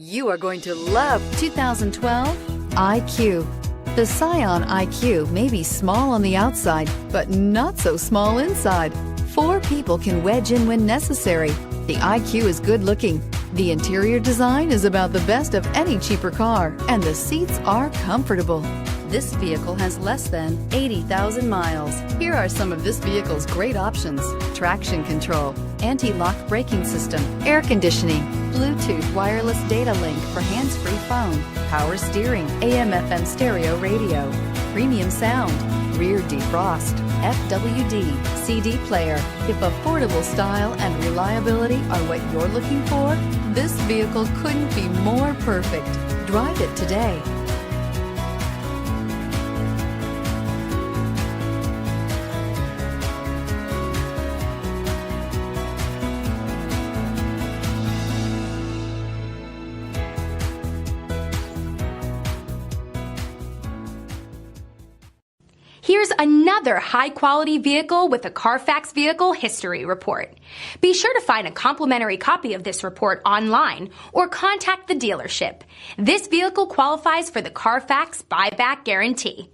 You are going to love 2012 IQ. The Scion IQ may be small on the outside, but not so small inside. 4 people can wedge in when necessary. The IQ is good looking. The interior design is about the best of any cheaper car, and the seats are comfortable. This vehicle has less than 80,000 miles. Here are some of this vehicle's great options: traction control, anti-lock braking system, air conditioning, Bluetooth wireless data link for hands-free phone, power steering, AM/FM stereo radio, premium sound, rear defrost, FWD, CD player. If affordable style and reliability are what you're looking for, this vehicle couldn't be more perfect. Drive it today. Here's another high-quality vehicle with a Carfax Vehicle History Report. Be sure to find a complimentary copy of this report online or contact the dealership. This vehicle qualifies for the Carfax Buyback Guarantee.